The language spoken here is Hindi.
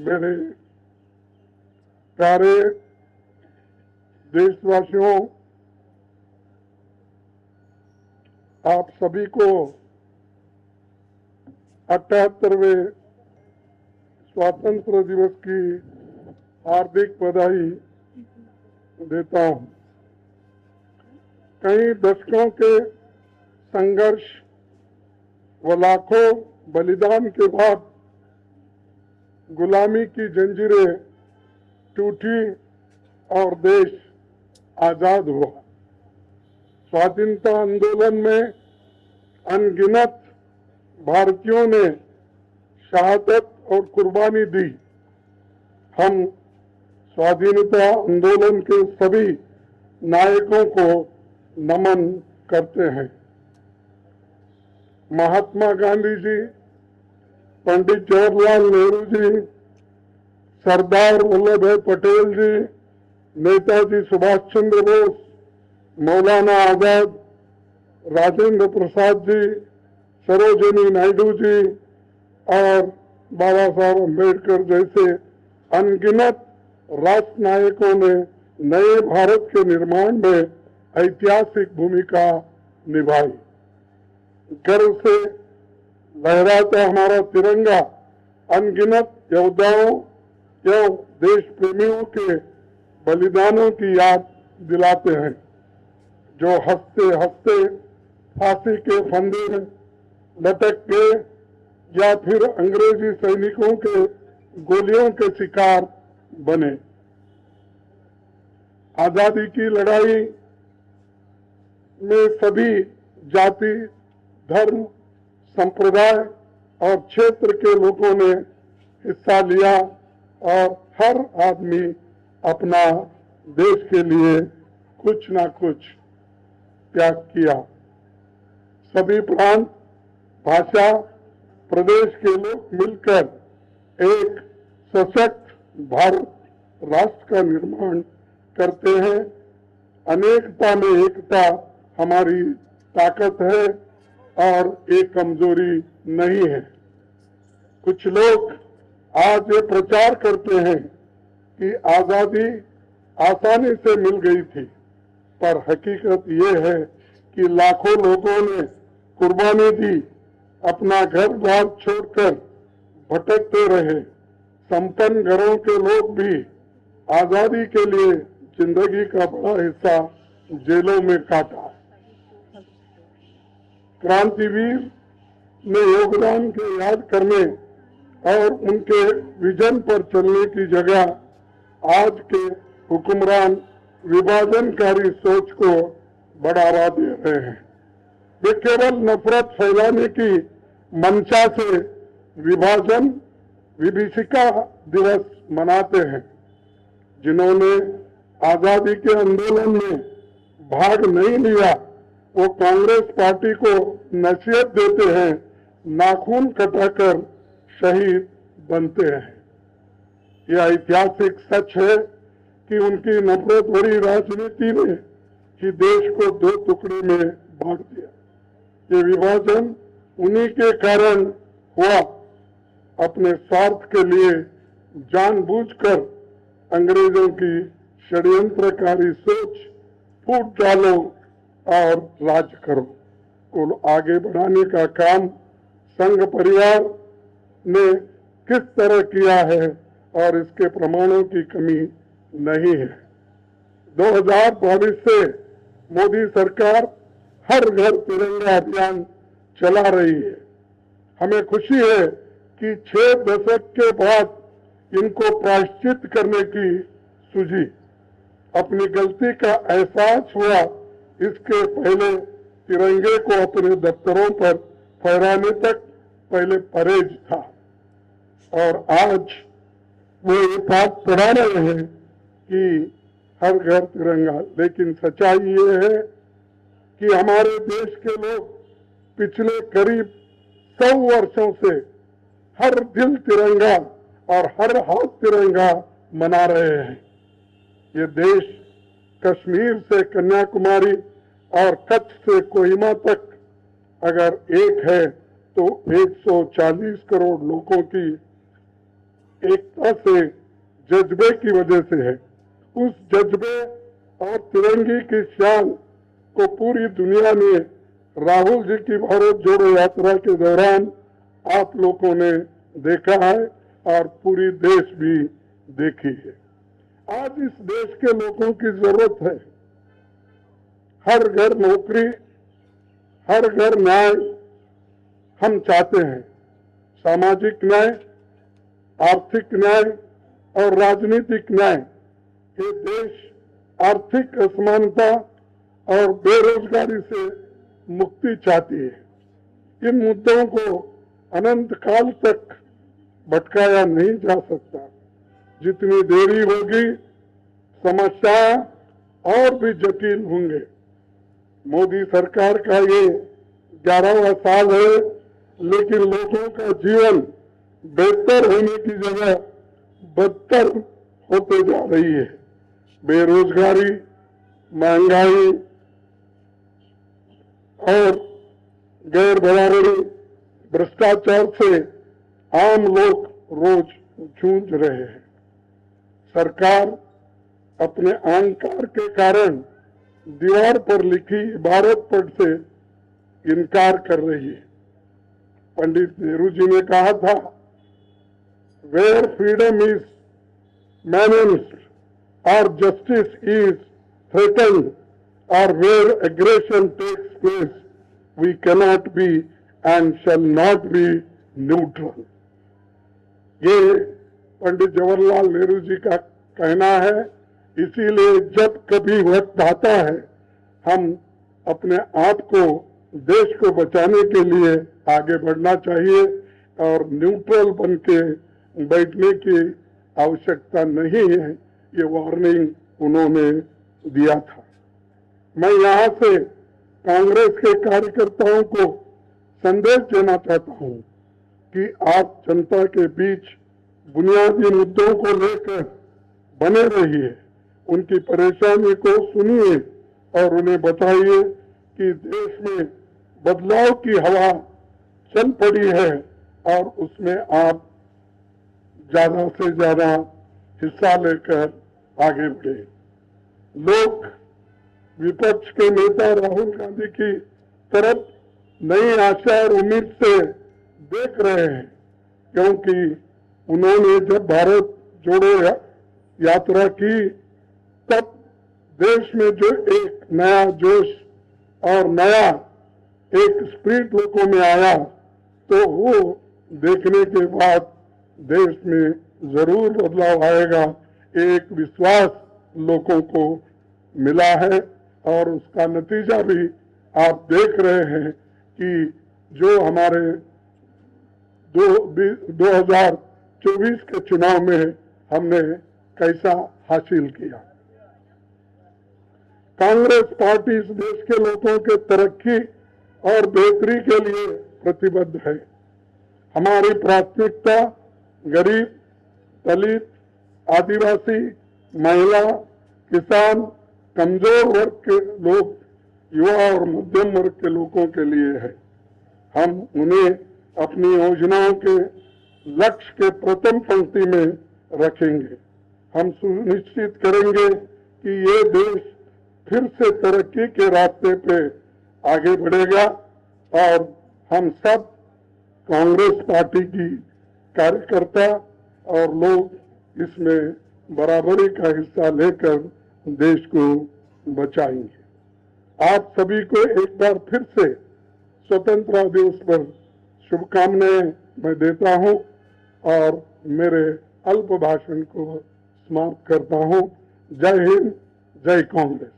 मेरे प्यारे देशवासियों, आप सभी को 78वें स्वतंत्र दिवस की हार्दिक बधाई देता हूं। कई दशकों के संघर्ष व लाखों बलिदान के बाद गुलामी की जंजीरें टूटी और देश आजाद हुआ। स्वाधीनता आंदोलन में अनगिनत भारतीयों ने शहादत और कुर्बानी दी। हम स्वाधीनता आंदोलन के सभी नायकों को नमन करते हैं। महात्मा गांधी जी, पंडित जवाहरलाल नेहरू जी, सरदार वल्लभ भाई पटेल जी, नेताजी सुभाष चंद्र बोस, मौलाना आजाद, राजेंद्र प्रसाद जी, सरोजिनी नायडू जी और बाबा साहब अम्बेडकर जैसे अनगिनत राष्ट्र नायकों ने नए भारत के निर्माण में ऐतिहासिक भूमिका निभाई। गर्व से लहराता हमारा तिरंगा अनगिनत योद्धाओं एवं देश प्रेमियों के बलिदानों की याद दिलाते हैं, जो हंसते हंसते फांसी के फंदे में लटक गए या फिर अंग्रेजी सैनिकों के गोलियों के शिकार बने। आजादी की लड़ाई में सभी जाति, धर्म, संप्रदाय और क्षेत्र के लोगों ने हिस्सा लिया और हर आदमी अपना देश के लिए कुछ ना कुछ त्याग किया। सभी प्रांत, भाषा, प्रदेश के लोग मिलकर एक सशक्त भारत राष्ट्र का निर्माण करते हैं। अनेकता में एकता हमारी ताकत है और एक कमजोरी नहीं है। कुछ लोग आज ये प्रचार करते हैं कि आजादी आसानी से मिल गई थी, पर हकीकत ये है कि लाखों लोगों ने कुर्बानी दी, अपना घर द्वार छोड़कर भटकते रहे। संपन्न घरों के लोग भी आजादी के लिए जिंदगी का बड़ा हिस्सा जेलों में काटा। क्रांतिवीर ने योगदान के याद करने और उनके विजन पर चलने की जगह आज के हुक्मरान विभाजनकारी सोच को बढ़ावा दे रहे हैं। वे केवल नफरत फैलाने की मंशा से विभाजन विभीषिका दिवस मनाते हैं। जिन्होंने आजादी के आंदोलन में भाग नहीं लिया, वो कांग्रेस पार्टी को नसीहत देते हैं, नाखून कटाकर शहीद बनते हैं। यह ऐतिहासिक सच है कि उनकी नफरत भरी राजनीति ने ही देश को दो टुकड़े में बांट दिया। ये विभाजन उन्हीं के कारण हुआ। अपने स्वार्थ के लिए जानबूझकर अंग्रेजों की षड्यंत्रकारी सोच फूट डालो और राज करो को आगे बढ़ाने का काम संघ परिवार ने किस तरह किया है और इसके प्रमाणों की कमी नहीं है। 2022 से मोदी सरकार हर घर तिरंगा अभियान चला रही है। हमें खुशी है कि 6 दशक के बाद इनको प्रायश्चित करने की सूझी। अपनी गलती का एहसास हुआ। इसके पहले तिरंगे को अपने दफ्तरों पर फहराने तक पहले परहेज था और आज वो ये बात पढ़ा रहे हैं कि हर घर तिरंगा। लेकिन सच्चाई ये है कि हमारे देश के लोग पिछले करीब 100 वर्षों से हर दिल तिरंगा और हर हाथ तिरंगा मना रहे हैं। ये देश कश्मीर से कन्याकुमारी और कच्छ से कोहिमा तक अगर एक है तो 140 करोड़ लोगों की एकता से, जज्बे की वजह से है। उस जज्बे और तिरंगे की शान को पूरी दुनिया ने राहुल जी की भारत जोड़ो यात्रा के दौरान आप लोगों ने देखा है और पूरी देश भी देखी है। आज इस देश के लोगों की जरूरत है हर घर नौकरी, हर घर न्याय हम चाहते हैं। सामाजिक न्याय, आर्थिक न्याय और राजनीतिक न्याय। ये देश आर्थिक असमानता और बेरोजगारी से मुक्ति चाहती है। इन मुद्दों को अनंत काल तक भटकाया नहीं जा सकता। जितनी देरी होगी समस्या और भी जटिल होंगे। मोदी सरकार का ये 11वां साल है, लेकिन लोगों का जीवन बेहतर होने की जगह बदतर होते जा रही है। बेरोजगारी, महंगाई और गैर बराबरी, भ्रष्टाचार से आम लोग रोज जूझ रहे हैं। सरकार अपने अहंकार के कारण दीवार पर लिखी इबारत पढ़ से इनकार कर रही है। पंडित नेहरू जी ने कहा था, वेयर फ्रीडम इज मैनेज्ड और जस्टिस इज थ्रेटन्ड और where aggression takes place we cannot be and shall not be neutral. ये पंडित जवाहरलाल नेहरू जी का कहना है। इसीलिए जब कभी वक्त आता है, हम अपने आप को, देश को बचाने के लिए आगे बढ़ना चाहिए और न्यूट्रल बन के बैठने की आवश्यकता नहीं है। ये वार्निंग उन्होंने दिया था। मैं यहाँ से कांग्रेस के कार्यकर्ताओं को संदेश देना चाहता हूँ कि आप जनता के बीच बुनियादी मुद्दों को लेकर बने रहिए, उनकी परेशानी को सुनिए और उन्हें बताइए कि देश में बदलाव की हवा चल पड़ी है और उसमें आप ज्यादा से ज्यादा हिस्सा लेकर आगे बढ़े। लोग विपक्ष के नेता राहुल गांधी की तरफ नई आशा और उम्मीद से देख रहे हैं, क्योंकि उन्होंने जब भारत जोड़ो यात्रा की तब देश में जो एक नया जोश और नया एक स्पिरिट लोगों में आया, तो वो देखने के बाद देश में जरूर बदलाव आएगा। एक विश्वास लोगों को मिला है और उसका नतीजा भी आप देख रहे हैं कि जो हमारे 2024 के चुनाव में हमने कैसा हासिल किया। कांग्रेस पार्टी इस देश के लोगों के तरक्की और बेहतरी के लिए प्रतिबद्ध है। हमारी प्राथमिकता गरीब, दलित, आदिवासी, महिला, किसान, कमजोर वर्ग के लोग, युवा और मध्यम वर्ग के लोगों के लिए है। हम उन्हें अपनी योजनाओं के लक्ष्य के प्रथम पंक्ति में रखेंगे। हम सुनिश्चित करेंगे कि ये देश फिर से तरक्की के रास्ते पे आगे बढ़ेगा और हम सब कांग्रेस पार्टी की कार्यकर्ता और लोग इसमें बराबरी का हिस्सा लेकर देश को बचाएंगे। आप सभी को एक बार फिर से स्वतंत्रता दिवस पर शुभकामनाएं मैं देता हूं और मेरे अल्प भाषण को समाप्त करता हूं। जय हिंद, जय कांग्रेस।